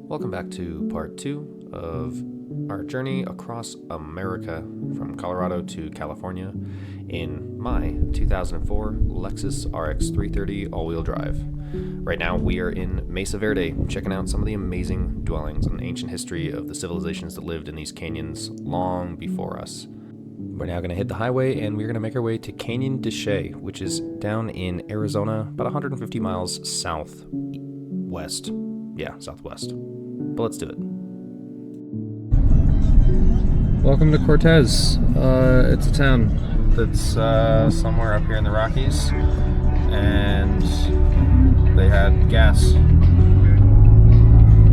Welcome back to part 2 of our journey across America from Colorado to California in my 2004 Lexus RX330 all-wheel drive. Right now we are in Mesa Verde, checking out some of the amazing dwellings and ancient history of the civilizations that lived in these canyons long before us. We're now going to hit the highway and we're going to make our way to Canyon De Chelly, which is down in Arizona, about 150 miles southwest. Yeah, southwest. But let's do it. Welcome to Cortez. It's a town that's somewhere up here in the Rockies, and they had gas.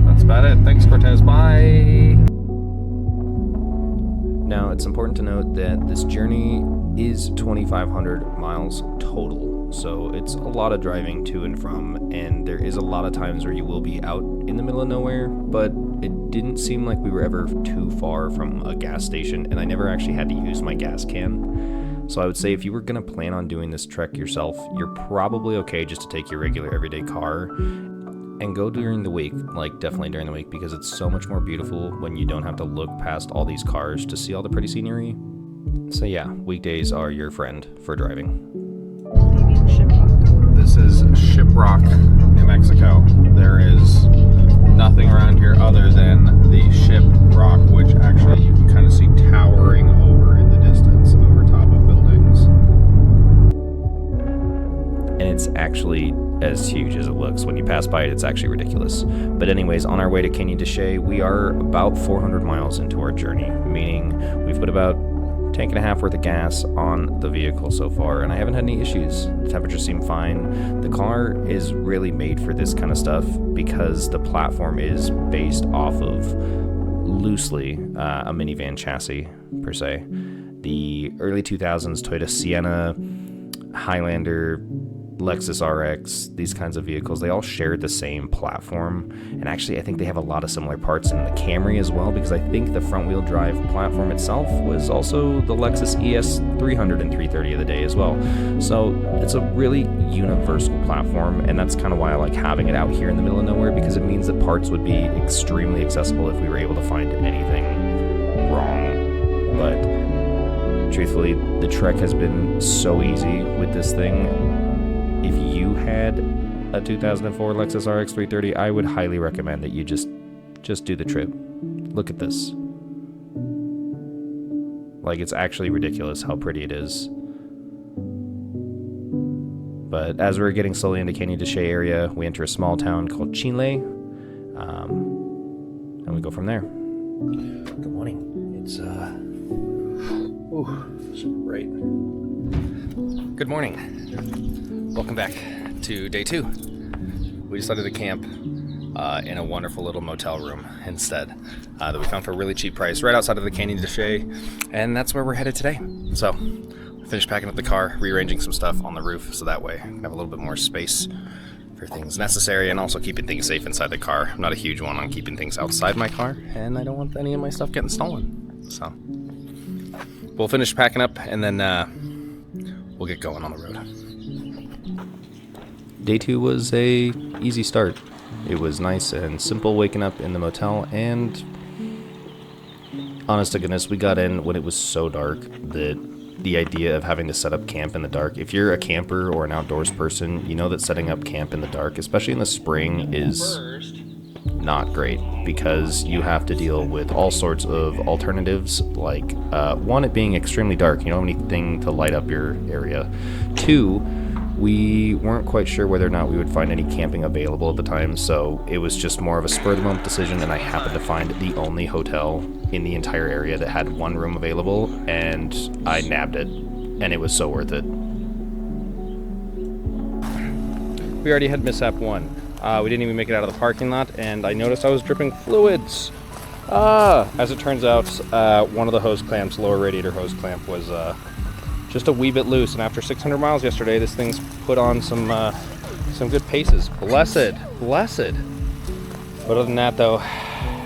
That's about it. Thanks, Cortez. Bye. Now, it's important to note that this journey is 2,500 miles total, so it's a lot of driving to and from, and there is a lot of times where you will be out in the middle of nowhere, but it didn't seem like we were ever too far from a gas station, and I never actually had to use my gas can. So I would say if you were going to plan on doing this trek yourself, you're probably okay just to take your regular everyday car and go during the week, like definitely during the week, because it's so much more beautiful when you don't have to look past all these cars to see all the pretty scenery. So yeah, weekdays are your friend for driving. This is Shiprock, New Mexico. There is nothing around here other than the ship rock, which actually you can kind of see towering over in the distance over top of buildings. And it's actually as huge as it looks. When you pass by it, it's actually ridiculous. But anyways, on our way to Canyon De Chelly, we are about 400 miles into our journey, meaning we've put about a tank and a half worth of gas on the vehicle so far, and I haven't had any issues. The temperatures seem fine. The car is really made for this kind of stuff because the platform is based off of loosely a minivan chassis per se. The early 2000s Toyota Sienna, Highlander, Lexus RX, these kinds of vehicles, they all shared the same platform, and actually I think they have a lot of similar parts in the Camry as well, because I think the front wheel drive platform itself was also the Lexus ES300 and 330 of the day as well. So it's a really universal platform, and that's kind of why I like having it out here in the middle of nowhere, because it means that parts would be extremely accessible if we were able to find anything wrong. But truthfully, the trek has been so easy with this thing. If you had a 2004 Lexus RX330, I would highly recommend that you just do the trip. Look at this. Like, it's actually ridiculous how pretty it is. But as we're getting slowly into Canyon De Chelly area, we enter a small town called Chile, and we go from there. Good morning. It's super bright. Good morning. Welcome back to day 2. We decided to camp in a wonderful little motel room instead that we found for a really cheap price right outside of the Canyon De Chelly, and that's where we're headed today. So, I finished packing up the car, rearranging some stuff on the roof so that way I can have a little bit more space for things necessary, and also keeping things safe inside the car. I'm not a huge one on keeping things outside my car, and I don't want any of my stuff getting stolen. So, we'll finish packing up, and then we'll get going on the road. Day 2 was a easy start. It was nice and simple waking up in the motel, and honest to goodness, we got in when it was so dark that the idea of having to set up camp in the dark, if you're a camper or an outdoors person, you know that setting up camp in the dark, especially in the spring, is not great, because you have to deal with all sorts of alternatives, like one, it being extremely dark. You don't have anything to light up your area. 2, we weren't quite sure whether or not we would find any camping available at the time, so it was just more of a spur-of-the-moment decision, and I happened to find the only hotel in the entire area that had one room available, and I nabbed it, and it was so worth it. We already had mishap 1. We didn't even make it out of the parking lot, and I noticed I was dripping fluids. As it turns out, one of the hose clamps, lower radiator hose clamp, was just a wee bit loose, and after 600 miles yesterday, this thing's put on some good paces. Blessed. But other than that, though,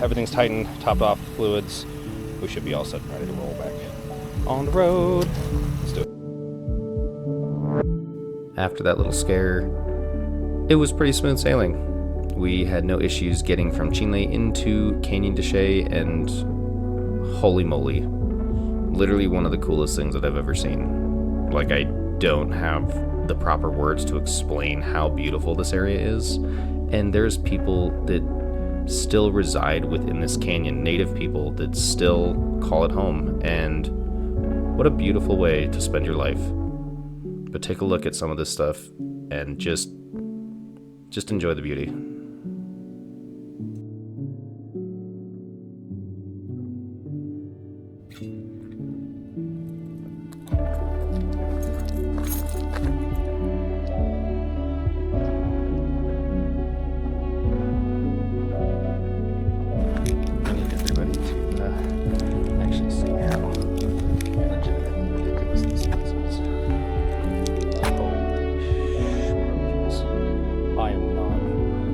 everything's tightened, topped off the fluids. We should be all set and ready to roll back on the road. Let's do it. After that little scare, it was pretty smooth sailing. We had no issues getting from Chinle into Canyon De Chelly, and holy moly, literally one of the coolest things that I've ever seen. Like, I don't have the proper words to explain how beautiful this area is, and there's people that still reside within this canyon, native people that still call it home, and what a beautiful way to spend your life. But take a look at some of this stuff and just enjoy the beauty.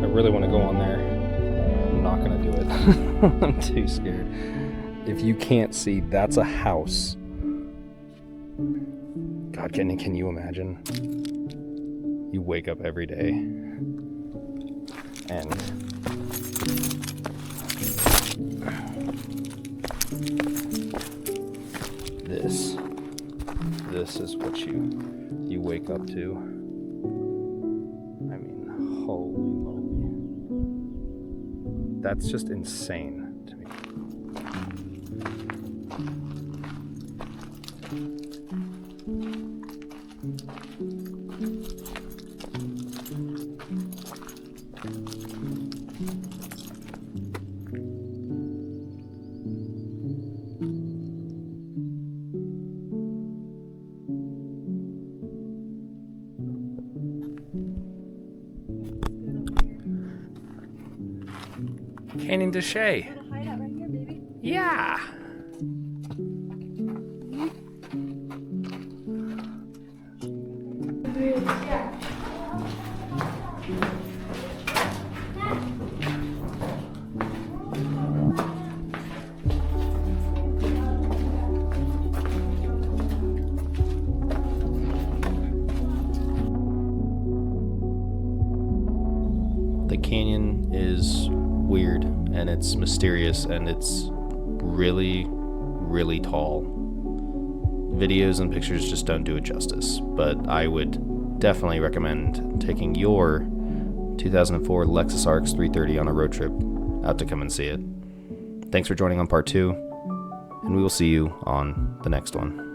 I really want to go on there. I'm not going to do it. I'm too scared. If you can't see, that's a house. God, can you imagine? You wake up every day and this is what you wake up to. I mean, holy moly. That's just insane to me. Canyon De Chelly. Hide out right here, baby. Yeah. The canyon is weird and it's mysterious and it's really, really tall. Videos and pictures just don't do it justice, but I would definitely recommend taking your 2004 Lexus RX330 on a road trip out to come and see it. Thanks for joining on part 2, and we will see you on the next one.